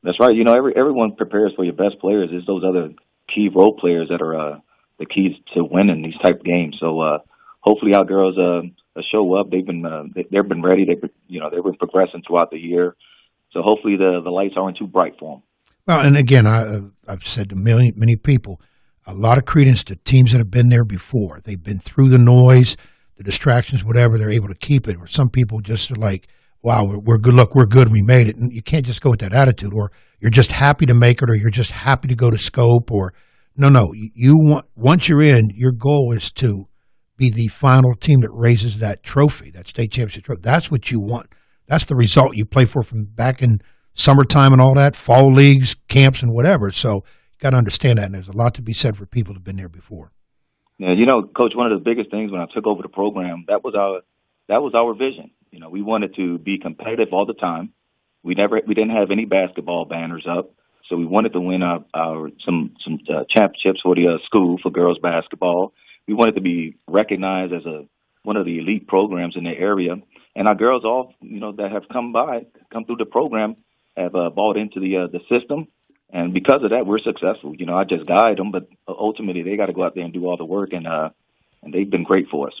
That's right. Everyone prepares for your best players. It's those other key role players that are the keys to winning these type of games. So hopefully our girls show up. They've been ready. They've been progressing throughout the year. So hopefully the lights aren't too bright for them. Well, and again, I've said to many people, a lot of credence to teams that have been there before. They've been through the noise, the distractions, whatever. They're able to keep it. Or some people just are like, wow, we're good. Look, we're good. We made it. And you can't just go with that attitude. Or you're just happy to make it, or you're just happy to go to scope. Or no. Once you're in, your goal is to be the final team that raises that trophy, that state championship trophy. That's what you want. That's the result you play for from back in summertime and all that, fall leagues, camps, and whatever. So you got to understand that, and there's a lot to be said for people that have been there before. Yeah, Coach, one of the biggest things when I took over the program, that was our vision. We wanted to be competitive all the time. We didn't have any basketball banners up, so we wanted to win some championships for the school for girls basketball. We wanted to be recognized as one of the elite programs in the area, and our girls all that have come through the program have bought into the system, and because of that, we're successful. I just guide them, but ultimately they got to go out there and do all the work, and they've been great for us.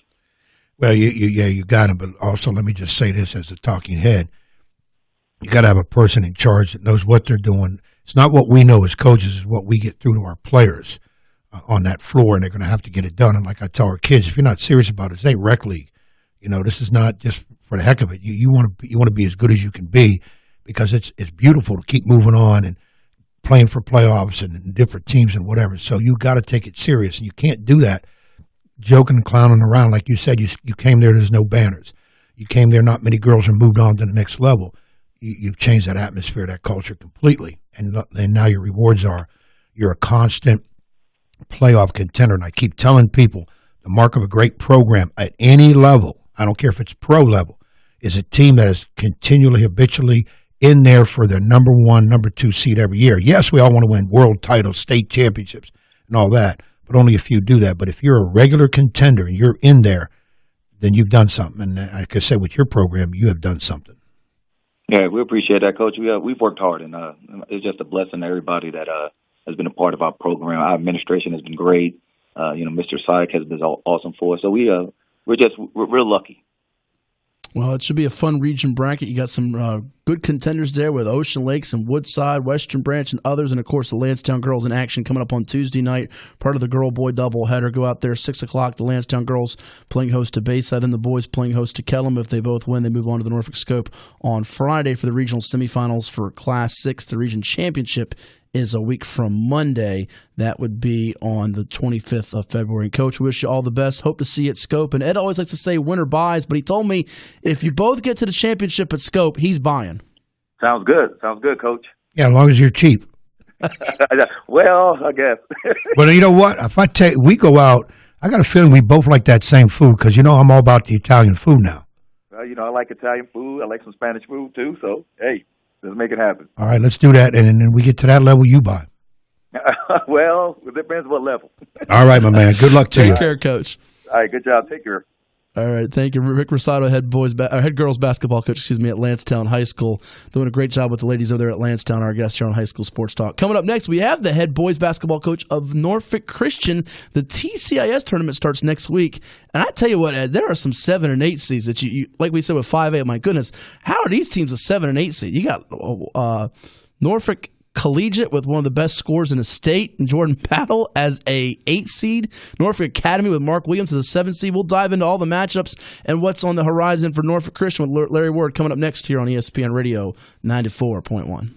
Well, you got them, but also let me just say this as a talking head: you got to have a person in charge that knows what they're doing. It's not what we know as coaches; it's what we get through to our players on that floor, and they're going to have to get it done. And like I tell our kids, if you're not serious about it, this ain't rec league. This is not just for the heck of it. You want to be as good as you can be, because it's beautiful to keep moving on and playing for playoffs and different teams and whatever. So you got to take it serious, and you can't do that joking and clowning around. Like you said, you came there's no banners. You came there, not many girls are moved on to the next level. You've changed that atmosphere, that culture completely, and now your rewards are you're a constant playoff contender. And I keep telling people the mark of a great program at any level, I don't care if it's pro level, is a team that is continually, habitually in there for the number 1, number 2 seed every year. Yes, we all want to win world titles, state championships, and all that, but only a few do that. But if you're a regular contender and you're in there, then you've done something. And like I said, with your program, you have done something. Yeah, we appreciate that, Coach. We've worked hard, and it's just a blessing to everybody that has been a part of our program. Our administration has been great. Mr. Syke has been awesome for us. So we're real lucky. Well, it should be a fun region bracket. You got some good contenders there with Ocean Lakes and Woodside, Western Branch, and others. And, of course, the Landstown girls in action coming up on Tuesday night. Part of the girl-boy doubleheader. Go out there, 6 o'clock. The Landstown girls playing host to Bayside, and the boys playing host to Kellum. If they both win, they move on to the Norfolk Scope on Friday for the regional semifinals for Class 6. The region championship is a week from Monday. That would be on the 25th of February. And Coach, we wish you all the best. Hope to see you at Scope. And Ed always likes to say winner buys, but he told me if you both get to the championship at Scope, he's buying. Sounds good, Coach. Yeah, as long as you're cheap. Well, I guess. But you know what? If we go out, I got a feeling we both like that same food, because I'm all about the Italian food now. Well, I like Italian food. I like some Spanish food too. So, hey, let's make it happen. All right, let's do that. And then we get to that level, you buy. Well, it depends what level. All right, my man. Good luck to you. Take care, Coach. All right, good job. Take care. All right, thank you. Rick Rosado, head girls basketball coach, at Landstown High School, doing a great job with the ladies over there at Landstown, our guest here on High School Sports Talk. Coming up next, we have the head boys basketball coach of Norfolk Christian. The TCIS tournament starts next week, and I tell you what, Ed, there are some 7 and 8 seeds that you like we said with 5A. My goodness, how are these teams a 7 and 8 seed? You got Norfolk Collegiate with one of the best scores in the state, and Jordan Battle as a 8 seed. Norfolk Academy with Mark Williams as a 7 seed. We'll dive into all the matchups and what's on the horizon for Norfolk Christian with Larry Ward coming up next here on ESPN Radio 94.1.